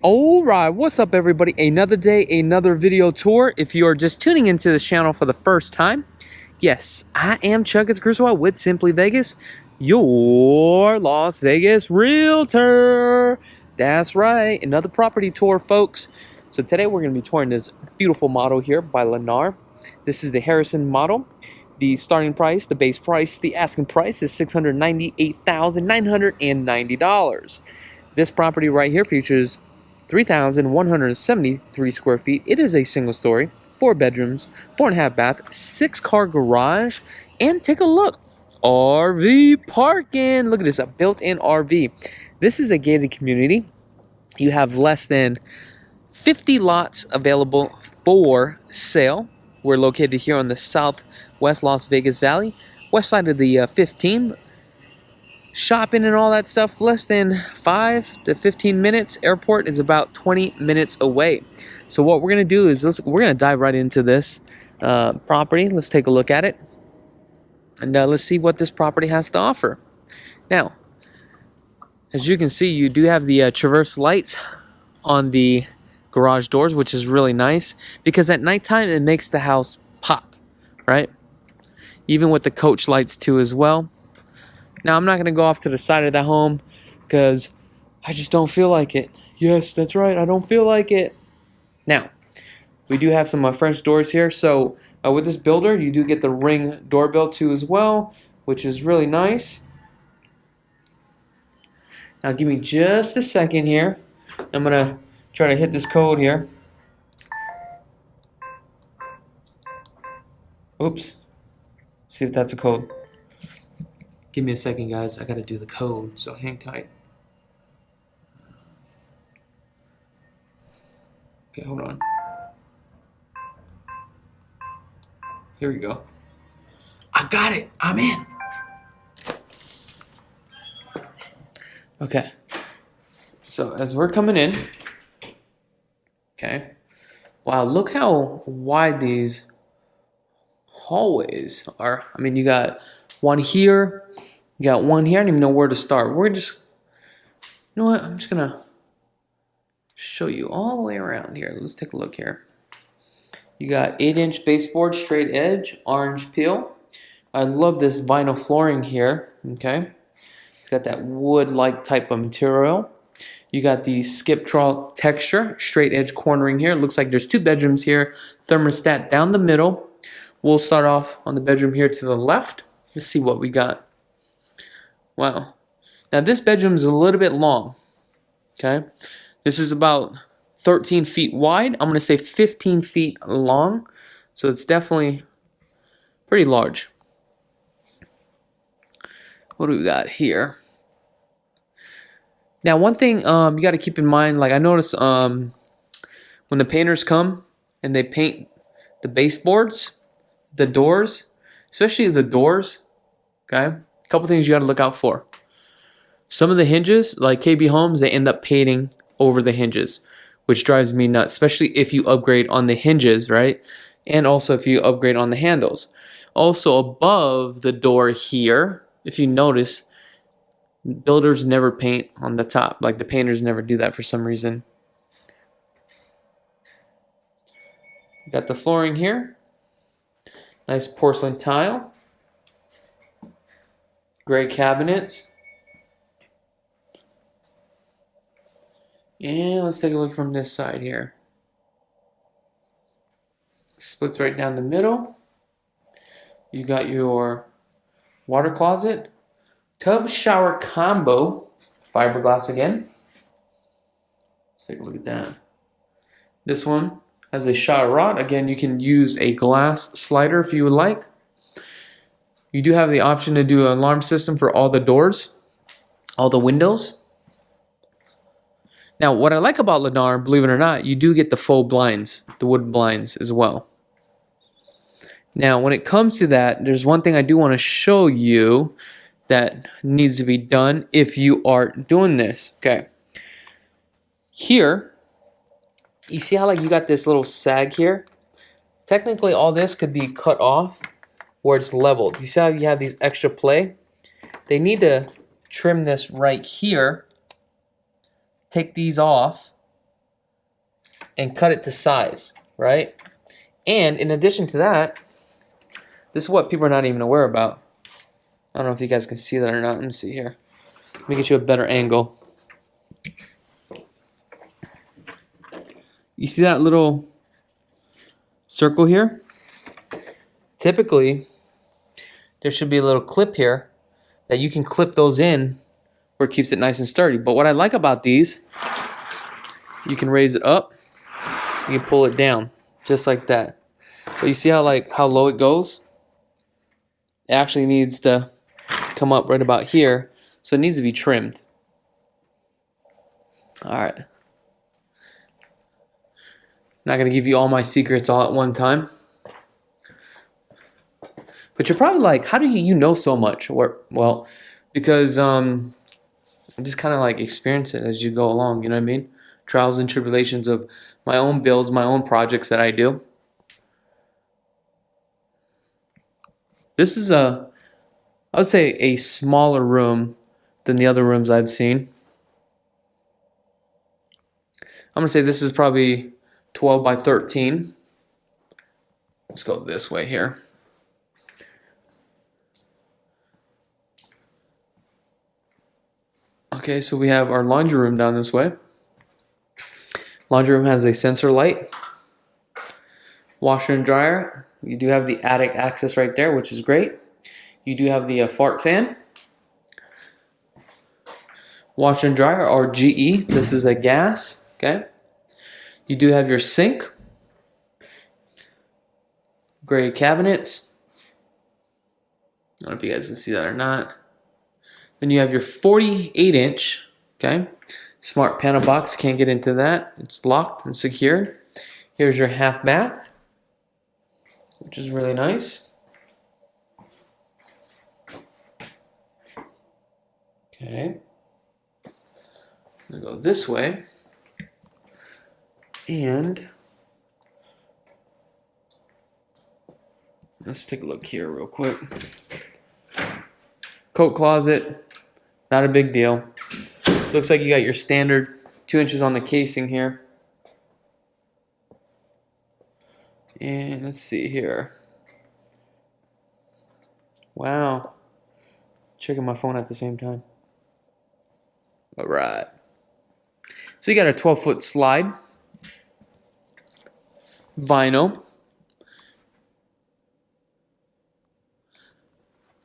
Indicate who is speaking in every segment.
Speaker 1: Alright, what's up everybody? Another day, another video tour. If you are just tuning into this channel for the first time, yes, I am Chakits Krulsawat with Simply Vegas, your Las Vegas realtor. That's right, another property tour, folks. So today we're going to be touring this beautiful model here by Lennar. This is the Harrison model. The starting price, the base price, the asking price is $698,990. This property right here features 3,173 square feet. It is a single story, 4 bedrooms, 4.5 bath, 6-car garage, and take a look. RV parking. Look at this, a built-in RV. This is a gated community. You have less than 50 lots available for sale. We're located here on the southwest Las Vegas Valley, west side of the 15. Shopping and all that stuff, less than 5 to 15 minutes. Airport is about 20 minutes away. So what we're going to do is we're going to dive right into this property. Let's take a look at it. And let's see what this property has to offer. Now, as you can see, you do have the traverse lights on the garage doors, which is really nice. Because at nighttime, it makes the house pop, right? Even with the coach lights too as well. Now, I'm not going to go off to the side of the home because I just don't feel like it. Yes, that's right. I don't feel like it. Now, we do have some French doors here. So, with this builder, you do get the Ring doorbell too as well, which is really nice. Now, give me just a second here. I'm going to try to hit this code here. Oops. See if that's a code. Give me a second, guys. I gotta do the code, so hang tight. Okay, hold on. Here we go. I got it. I'm in. Okay. So as we're coming in, okay. Wow, look how wide these hallways are. I mean, you got one here. You got one here. I don't even know where to start. We're just, you know what? I'm just gonna show you all the way around here. Let's take a look here. You got 8-inch baseboard, straight edge, orange peel. I love this vinyl flooring here. Okay, it's got that wood-like type of material. You got the Sqft texture, straight edge cornering here. It looks like there's 2 bedrooms here. Thermostat down the middle. We'll start off on the bedroom here to the left. Let's see what we got. Wow. Now this bedroom is a little bit long. Okay. This is about 13 feet wide. I'm going to say 15 feet long. So it's definitely pretty large. What do we got here? Now one thing you got to keep in mind, like I noticed when the painters come and they paint the baseboards, the doors, especially the doors, okay? A couple things you got to look out for. Some of the hinges, like KB Homes, they end up painting over the hinges, which drives me nuts, especially if you upgrade on the hinges, right? And also if you upgrade on the handles. Also above the door here, if you notice, builders never paint on the top. Like the painters never do that for some reason. Got the flooring here. Nice porcelain tile. Gray cabinets. And let's take a look from this side here. Splits right down the middle. You got your water closet. Tub shower combo. Fiberglass again. Let's take a look at that. This one has a shower rod. Again, you can use a glass slider if you would like. You do have the option to do an alarm system for all the doors, all the windows. Now, what I like about Lennar, believe it or not, you do get the faux blinds, the wood blinds as well. Now, when it comes to that, there's one thing I do want to show you that needs to be done if you are doing this. Okay. Here, you see how like you got this little sag here? Technically, all this could be cut off where it's leveled. You see how you have these extra play? They need to trim this right here, take these off, and cut it to size, right? And in addition to that, this is what people are not even aware about. I don't know if you guys can see that or not. Let me see here. Let me get you a better angle. You see that little circle here? Typically, there should be a little clip here that you can clip those in where it keeps it nice and sturdy. But what I like about these, you can raise it up, you can pull it down, just like that. But you see how low it goes? It actually needs to come up right about here, so it needs to be trimmed. Alright. Not going to give you all my secrets all at one time. But you're probably like, how do you know so much? Well, because I just kind of like experience it as you go along, you know what I mean? Trials and tribulations of my own builds, my own projects that I do. This is I would say a smaller room than the other rooms I've seen. I'm going to say this is probably 12 by 13. Let's go this way here. Okay, so we have our laundry room down this way. Laundry room has a sensor light. Washer and dryer. You do have the attic access right there, which is great. You do have the fart fan. Washer and dryer are GE. This is a gas. Okay. You do have your sink. Gray cabinets. I don't know if you guys can see that or not. Then you have your 48-inch, okay, smart panel box. Can't get into that. It's locked and secured. Here's your half bath, which is really nice. Okay. I'm going to go this way. And let's take a look here real quick. Coat closet. Not a big deal. Looks like you got your standard 2 inches on the casing here. And let's see here. Wow. Checking my phone at the same time. Alright. So you got a 12-foot slide. Vinyl.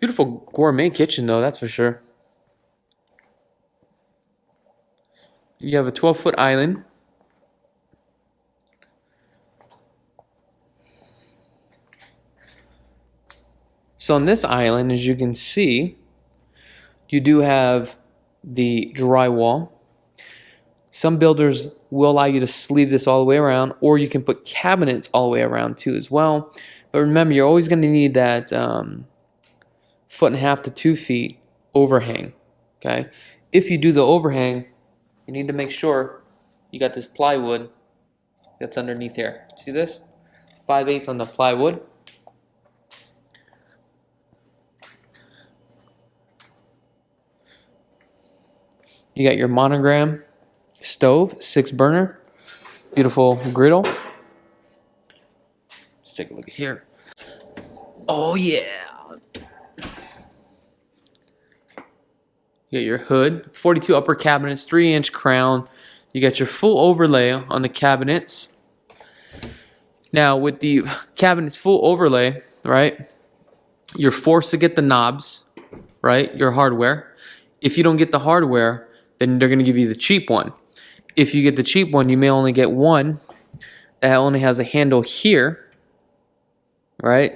Speaker 1: Beautiful gourmet kitchen though, that's for sure. You have a 12-foot island. So on this island, as you can see, you do have the drywall. Some builders will allow you to sleeve this all the way around, or you can put cabinets all the way around too as well. But remember, you're always going to need that 1.5 to 2 feet overhang. Okay, if you do the overhang, you need to make sure you got this plywood that's underneath here. See this? 5/8 on the plywood. You got your monogram stove, 6-burner, beautiful griddle. Let's take a look here. Oh yeah. You got your hood, 42 upper cabinets, 3-inch crown. You got your full overlay on the cabinets. Now with the cabinets full overlay, right, you're forced to get the knobs, right, your hardware. If you don't get the hardware, then they're going to give you the cheap one. If you get the cheap one, you may only get one that only has a handle here, right?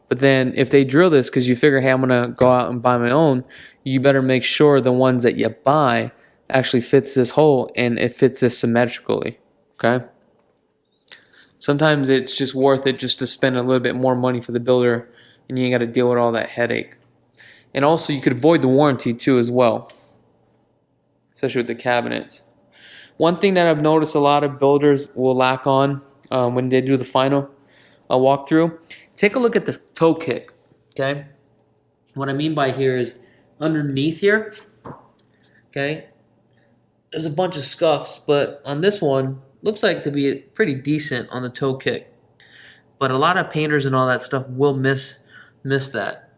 Speaker 1: But then if they drill this, because you figure, hey, I'm going to go out and buy my own, you better make sure the ones that you buy actually fits this hole and it fits this symmetrically, okay? Sometimes it's just worth it just to spend a little bit more money for the builder and you ain't got to deal with all that headache. And also you could avoid the warranty too as well, especially with the cabinets. One thing that I've noticed a lot of builders will lack on when they do the final walkthrough, take a look at the toe kick, okay? What I mean by here is underneath here, okay, there's a bunch of scuffs, but on this one, looks like to be pretty decent on the toe kick. But a lot of painters and all that stuff will miss that.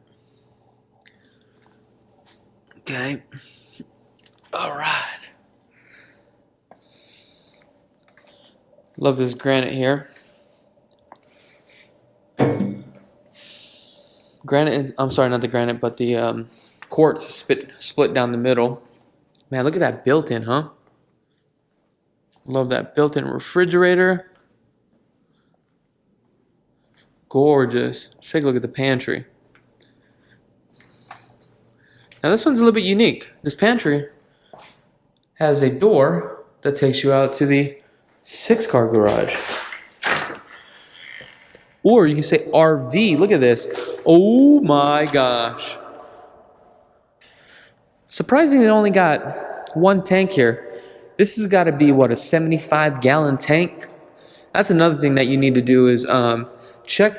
Speaker 1: Okay. All right. Love this granite here. Granite, I'm sorry, not the granite, but the quartz split down the middle. Man, look at that built-in, huh? Love that built-in refrigerator. Gorgeous. Let's take a look at the pantry. Now this one's a little bit unique. This pantry has a door that takes you out to the 6-car garage. Or you can say RV. Look at this. Oh my gosh. Surprisingly, it only got one tank here. This has got to be, what, a 75-gallon tank? That's another thing that you need to do is check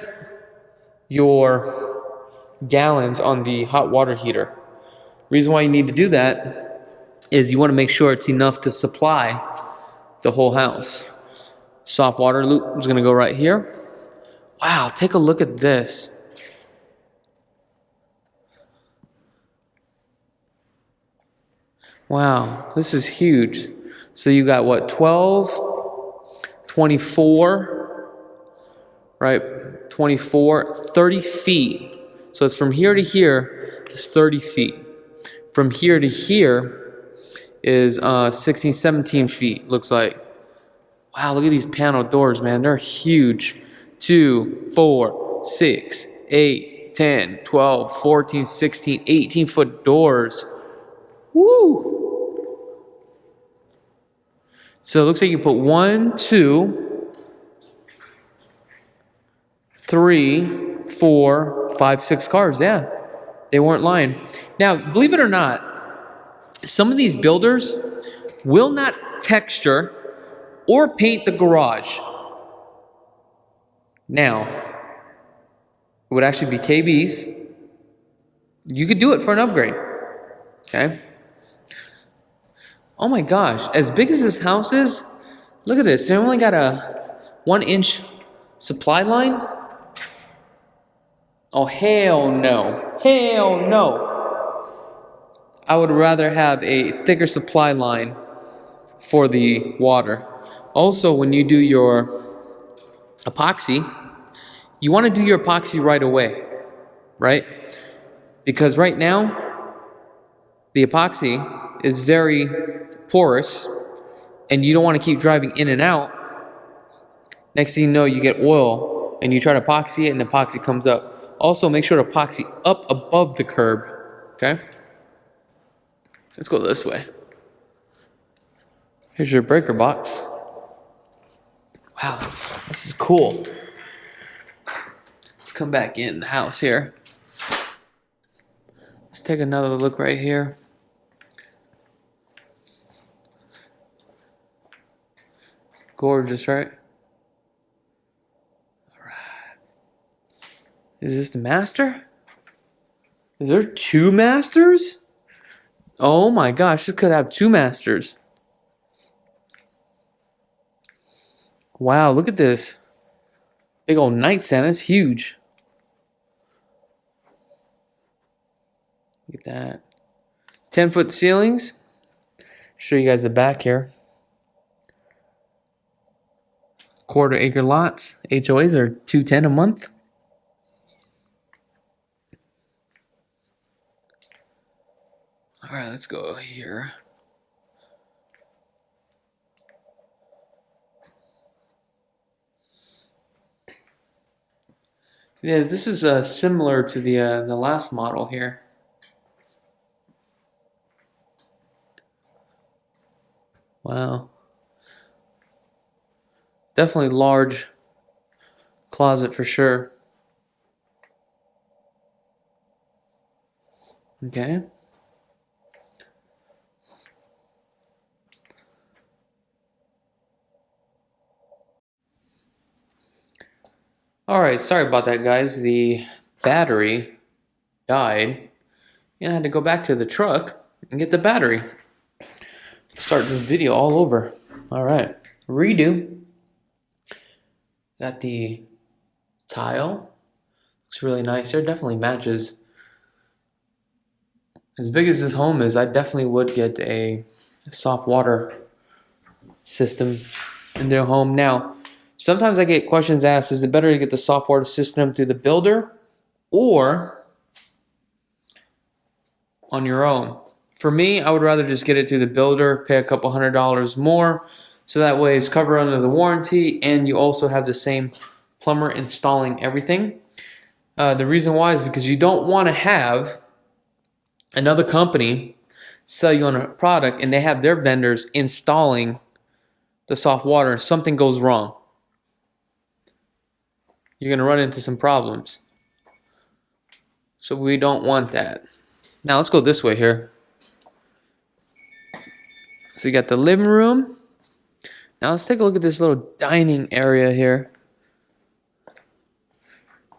Speaker 1: your gallons on the hot water heater. Reason why you need to do that is you want to make sure it's enough to supply the whole house. Soft water loop is going to go right here. Wow, take a look at this. Wow, this is huge. So you got what, 12, 24, right? 24, 30 feet. So it's from here to here is 30 feet. From here to here is 16, 17 feet, looks like. Wow, look at these panel doors, man. They're huge. 2, 4, 6, 8, 10, 12, 14, 16, 18-foot doors. Woo! So it looks like you put 1, 2, 3, 4, 5, 6 cars. Yeah, they weren't lying. Now, believe it or not, some of these builders will not texture or paint the garage. Now, it would actually be KB's. You could do it for an upgrade. Okay? Oh my gosh, as big as this house is, look at this. They only got a 1-inch supply line. Oh, hell no. Hell no. I would rather have a thicker supply line for the water. Also, when you do your epoxy, you want to do your epoxy right away, right? Because right now, the epoxy is very porous, and you don't want to keep driving in and out. Next thing you know, you get oil, and you try to epoxy it, and the epoxy comes up. Also, make sure to epoxy up above the curb, okay? Let's go this way. Here's your breaker box. Wow, this is cool. Let's come back in the house here. Let's take another look right here. Gorgeous, right? All right. Is this the master? Is there 2 masters? Oh my gosh, this could have 2 masters. Wow, look at this. Big old nightstand, it's huge. Look at that. 10-foot ceilings. Show you guys the back here. 1/4 acre lots. HOAs are $210 a month. All right, let's go here. Yeah, this is similar to the last model here. Wow. Definitely large closet for sure. Okay. All right, sorry about that, guys. The battery died, and I had to go back to the truck and get the battery. Start this video all over. All right, redo. Got the tile. Looks really nice. It definitely matches. As big as this home is, I definitely would get a soft water system in their home. Now, sometimes I get questions asked, is it better to get the soft water system through the builder or on your own? For me, I would rather just get it through the builder, pay a couple $100 more, so that way it's covered under the warranty, and you also have the same plumber installing everything. The reason why is because you don't want to have another company sell you on a product and they have their vendors installing the soft water and something goes wrong. You're going to run into some problems. So we don't want that. Now let's go this way here. So you got the living room. Now let's take a look at this little dining area here.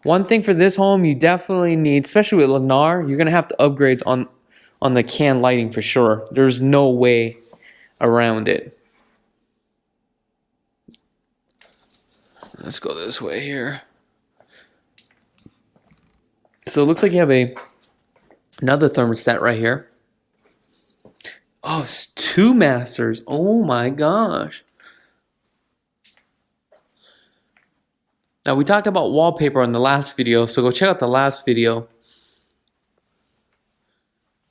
Speaker 1: One thing for this home you definitely need, especially with Lennar, you're going to have to upgrade on the can lighting for sure. There's no way around it. Let's go this way here. So it looks like you have another thermostat right here. Oh, it's 2 masters. Oh my gosh. Now we talked about wallpaper in the last video, so go check out the last video.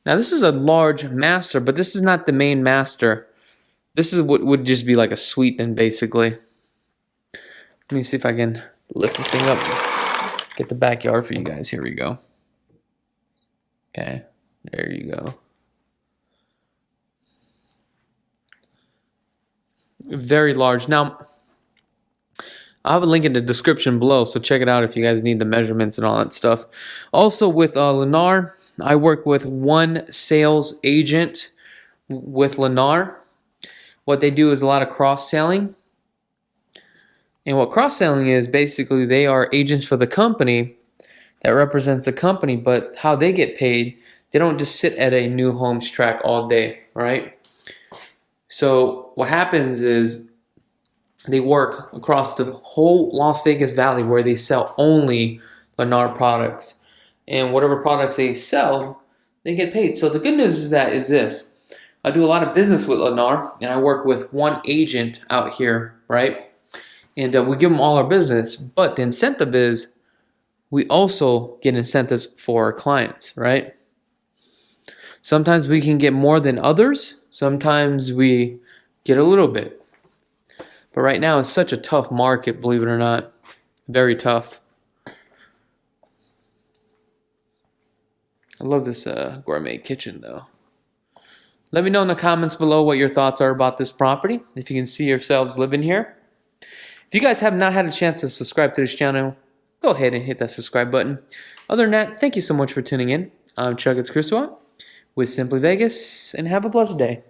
Speaker 1: Now this is a large master, but this is not the main master. This is what would just be like a suite then basically. Let me see if I can lift this thing up. Get the backyard for you guys. Here we go. Okay, there you go. Very large. Now, I'll have a link in the description below, so check it out if you guys need the measurements and all that stuff. Also with Lennar, I work with one sales agent with Lennar. What they do is a lot of cross-selling. And what cross-selling is, basically they are agents for the company that represents the company, but how they get paid, they don't just sit at a new homes track all day, right? So what happens is they work across the whole Las Vegas Valley where they sell only Lennar products. And whatever products they sell, they get paid. So the good news is this. I do a lot of business with Lennar, and I work with one agent out here, right? And we give them all our business. But the incentive is we also get incentives for our clients, right? Sometimes we can get more than others. Sometimes we get a little bit. But right now, it's such a tough market, believe it or not. Very tough. I love this gourmet kitchen, though. Let me know in the comments below what your thoughts are about this property, if you can see yourselves living here. If you guys have not had a chance to subscribe to this channel, go ahead and hit that subscribe button. Other than that, thank you so much for tuning in. I'm Chakits Krulsawat with Simply Vegas, and have a blessed day.